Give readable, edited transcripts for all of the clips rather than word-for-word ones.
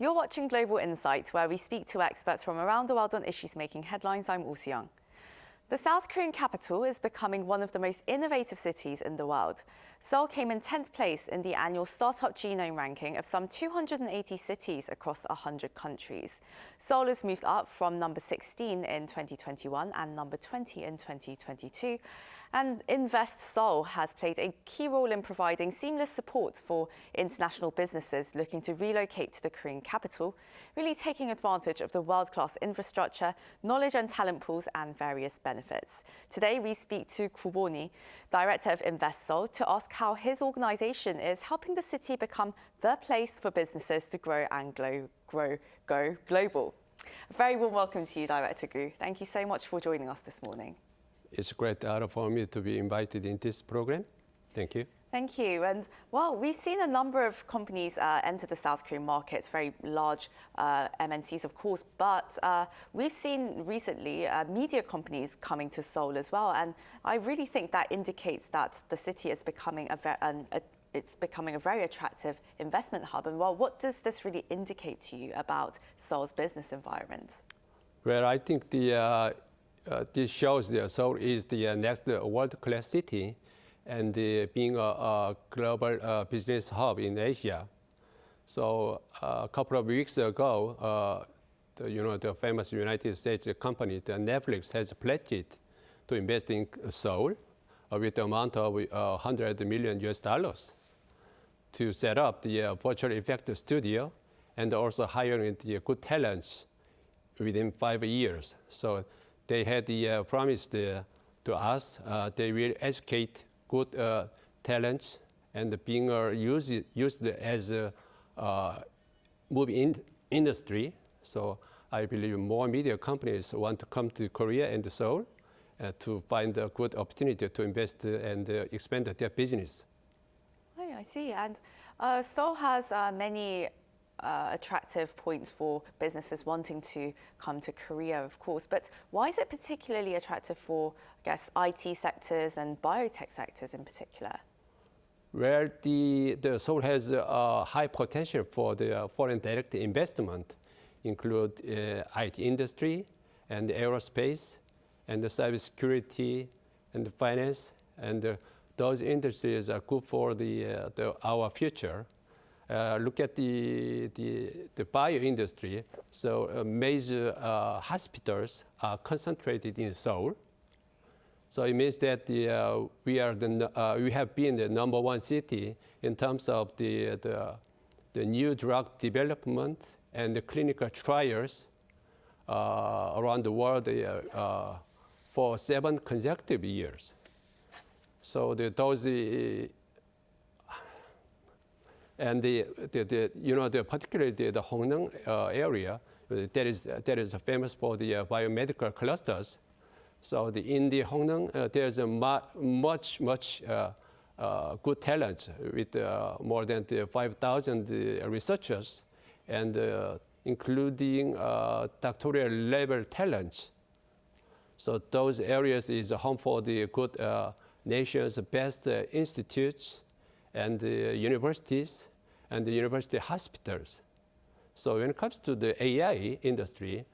You're watching Global Insight, where we speak to experts from around the world on issues making headlines. I'm Also Young. The South Korean capital is becoming one of the most innovative cities in the world. Seoul came in 10th place in the annual Startup Genome ranking of some 280 cities across 100 countries. Seoul has moved up from number 16 in 2021 and number 20 in 2022. And Invest Seoul has played a key role in providing seamless support for international businesses looking to relocate to the Korean capital, really taking advantage of the world-class infrastructure, knowledge and talent pools, and various benefits. Today, we speak to Bonhi, Director of Invest Seoul, to ask how his organization is helping the city become the place for businesses to grow and go global. A very warm welcome to you, Director Gu. Thank you so much for joining us this morning. It's a great honor for me to be invited in this program. Thank you. Thank you. And well, we've seen a number of companies enter the South Korean markets, very large MNCs, of course, but we've seen recently media companies coming to Seoul as well. And I really think that indicates that the city is becoming a very attractive investment hub. And well, what does this really indicate to you about Seoul's business environment? Well, I think this shows that Seoul is the next world-class city and being a global business hub in Asia. So a couple of weeks ago, the famous United States company, the Netflix, has pledged to invest in Seoul with the amount of $100 million to set up the virtual effect studio and also hiring the good talents within 5 years. So they had promised to us they will educate good talents and being used as a movie industry. So I believe more media companies want to come to Korea and Seoul to find a good opportunity to invest and expand their business. Oh, I see. And Seoul has many attractive points for businesses wanting to come to Korea, of course. But why is it particularly attractive for, I guess, IT sectors and biotech sectors in particular? Well, the Seoul has a high potential for the foreign direct investment, include IT industry and aerospace and the cybersecurity and the finance, and those industries are good for our future. Look at the bio industry. So major hospitals are concentrated in Seoul. So it means that we have been the #1 city in terms of the new drug development and the clinical trials around the world for 7 consecutive years. So particularly the Hongnaeng area, that is famous for the biomedical clusters. So in the Hongnaeng, there's a much good talent with more than 5,000 researchers, and including doctoral level talents. So those areas is a home for the good nation's best institutes and universities and the university hospitals. So when it comes to the AI industry,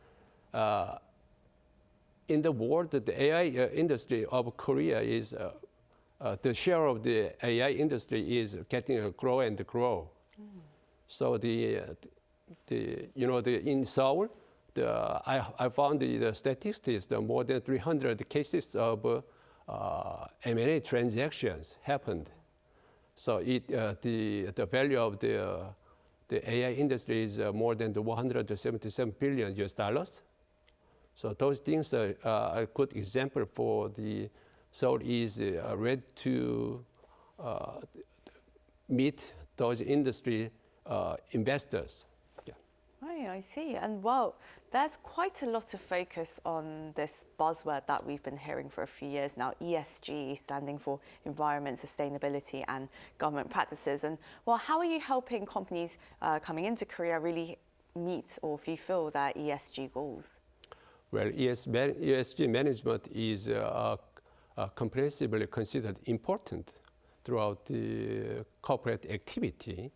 in the world, the AI industry of Korea is, the share of the AI industry is getting grow and grow. So in Seoul, I found the statistics, more than 300 cases of M&A transactions happened. So the value of the AI industry is more than $177 billion. So those things are a good example for the Seoul is ready to meet those industry investors. Yeah. Oh, I see. And well, there's quite a lot of focus on this buzzword that we've been hearing for a few years now, ESG, standing for environment, sustainability, and government practices. And well, how are you helping companies coming into Korea really meet or fulfill their ESG goals? Well, ESG management is comprehensively considered important throughout the corporate activity.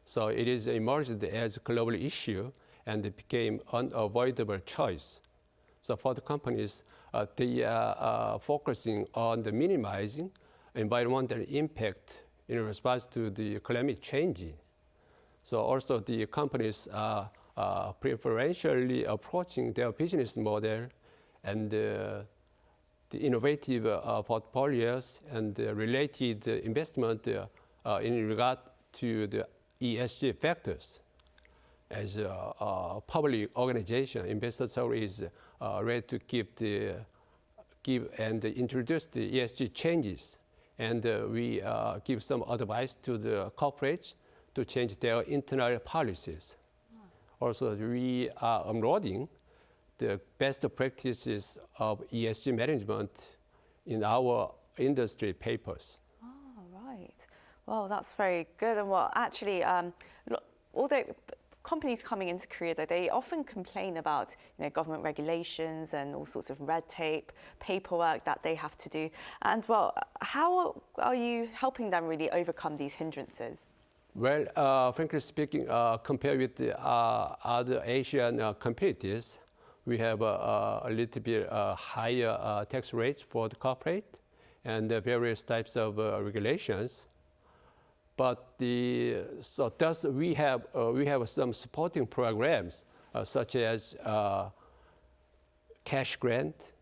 So it is emerged as a global issue and it became unavoidable choice. So for the companies, they are focusing on the minimizing environmental impact in response to the climate change. So also the companies are preferentially approaching their business model and the innovative portfolios and the related investment in regard to the ESG factors. As a public organization, Invest Seoul is ready to give and introduce the ESG changes. And we give some advice to the corporates to change their internal policies. Also, we are uploading the best practices of ESG management in our industry papers. Oh, right. Well, that's very good. And well, actually, although companies coming into Korea, they often complain about government regulations and all sorts of red tape, paperwork that they have to do. And well, how are you helping them really overcome these hindrances? Well, frankly speaking, compared with the other Asian competitors, we have a little bit higher tax rates for the corporate and various types of regulations. But thus we have some supporting programs such as cash grant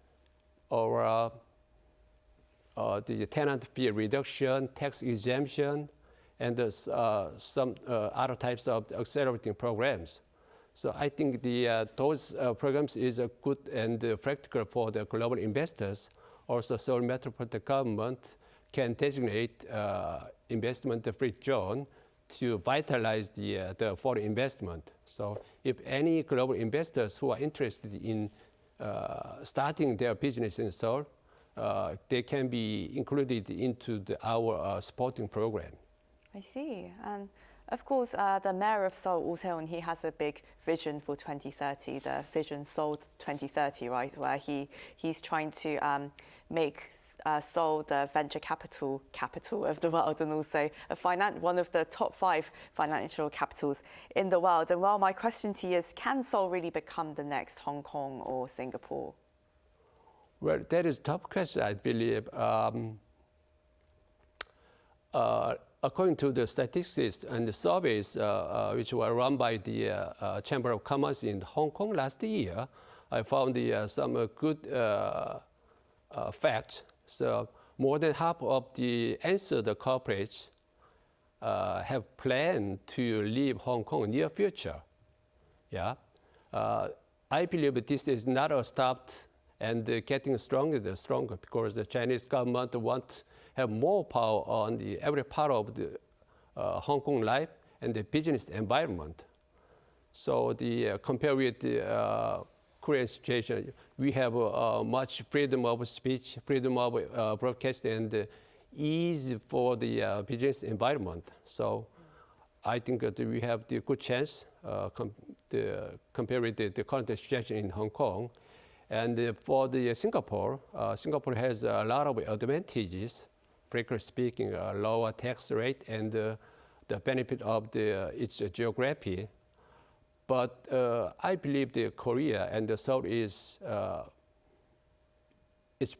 or the tenant fee reduction, tax exemption, and some other types of accelerating programs. So I think those programs is good and practical for the global investors. Also, Seoul Metropolitan Government can designate investment-free zone to vitalize the foreign investment. So if any global investors who are interested in starting their business in Seoul, they can be included into our supporting program. I see. And of course, the mayor of Seoul, Bonhi, he has a big vision for 2030, the Vision Seoul 2030, right, where he's trying to make Seoul the venture capital of the world, and also one of the top 5 financial capitals in the world. And well, my question to you is, can Seoul really become the next Hong Kong or Singapore? Well, that is a tough question, I believe. According to the statistics and the surveys which were run by the Chamber of Commerce in Hong Kong last year, I found some good facts. So more than half of the answered corporates have planned to leave Hong Kong in the near future. Yeah, I believe this is not a stop and getting stronger because the Chinese government wants to have more power on every part of the Hong Kong life and the business environment. So compared with the Korean situation, we have much freedom of speech, freedom of broadcast, and ease for the business environment. So I think that we have the good chance compared with the current situation in Hong Kong. And for the Singapore has a lot of advantages. Frankly speaking, a lower tax rate and the benefit of its geography. But I believe Korea and the Seoul is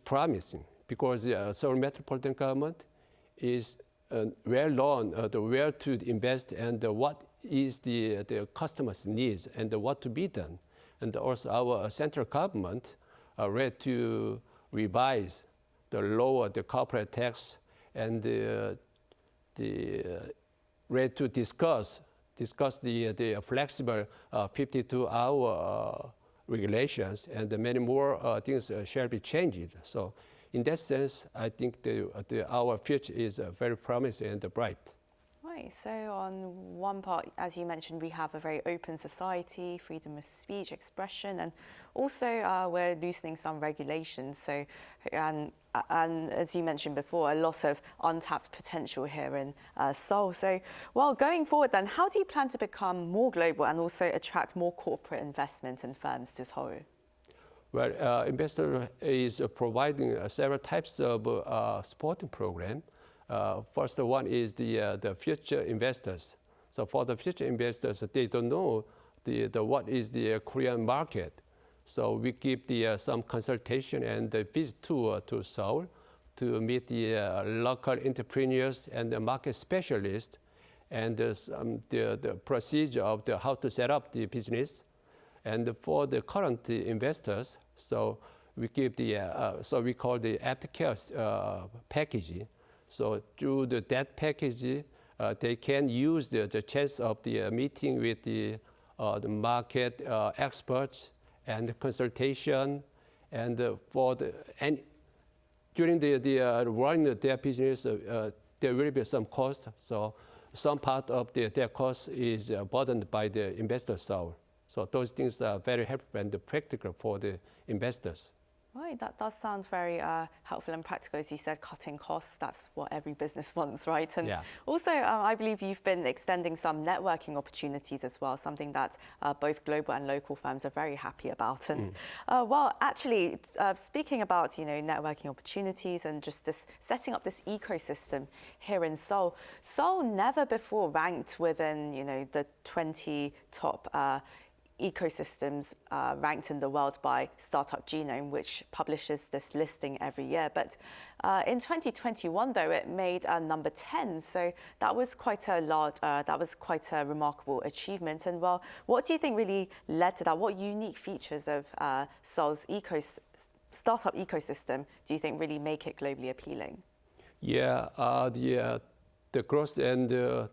promising because the Seoul Metropolitan Government is well known where to invest and what is the customer's needs and what to be done. And also our central government are ready to revise lower the corporate tax and ready to discuss the flexible 52-hour regulations, and many more things shall be changed. So in that sense, I think our future is very promising and bright. Right, so on one part, as you mentioned, we have a very open society, freedom of speech, expression, and also we're loosening some regulations. So, and as you mentioned before, a lot of untapped potential here in Seoul. So, well, going forward then, how do you plan to become more global and also attract more corporate investment and firms to Seoul? Well, Investor is providing several types of supporting program. First one is the future investors. So for the future investors, they don't know what is the Korean market. So we give some consultation and the visit to Seoul to meet the local entrepreneurs and the market specialists and the procedure of how to set up the business. And for the current investors, so we give so we call the aftercare package. So through that package, they can use the chance of the meeting with the market experts and the consultation, and during the running their business, there will be some cost. So some part of their cost is burdened by the investor Seoul. So those things are very helpful and practical for the investors. Right, that does sound very helpful and practical. As you said, cutting costs, that's what every business wants, right? And yeah. Also, I believe you've been extending some networking opportunities as well, something that both global and local firms are very happy about. And well, actually, speaking about, networking opportunities and just setting up this ecosystem here in Seoul, Seoul never before ranked within, the 20 top ecosystems ranked in the world by Startup Genome, which publishes this listing every year. But in 2021, though, it made number 10. So that was quite a remarkable achievement. And well, what do you think really led to that? What unique features of Seoul's startup ecosystem do you think really make it globally appealing? Yeah, the growth and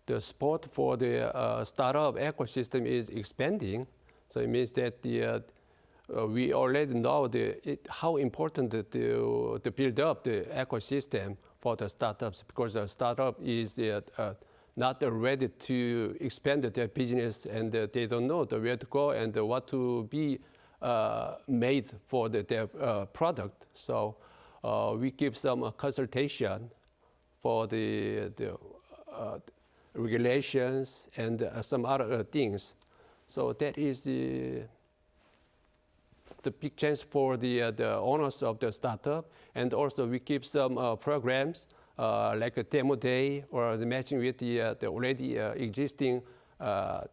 the support for the startup ecosystem is expanding. So it means that we already know how important to build up the ecosystem for the startups, because the startup is not ready to expand their business, and they don't know where to go and what to be made for their product. So we give some consultation for the regulations and some other things. So that is the big chance for the owners of the startup. And also we keep some programs like a demo day or the matching with the already existing the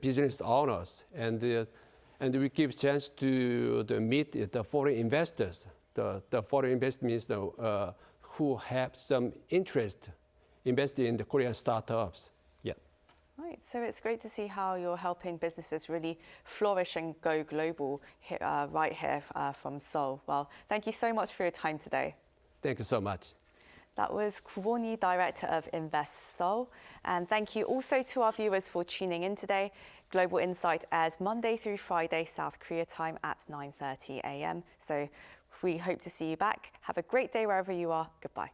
business owners. And we give chance to meet the foreign investors. The foreign investors means who have some interest investing in the Korean startups. Yeah. Right. So it's great to see how you're helping businesses really flourish and go global right here from Seoul. Well, thank you so much for your time today. Thank you so much. That was Bonhi, Director of Invest Seoul. And thank you also to our viewers for tuning in today. Global Insight airs Monday through Friday, South Korea time at 9:30 a.m. So we hope to see you back. Have a great day wherever you are. Goodbye.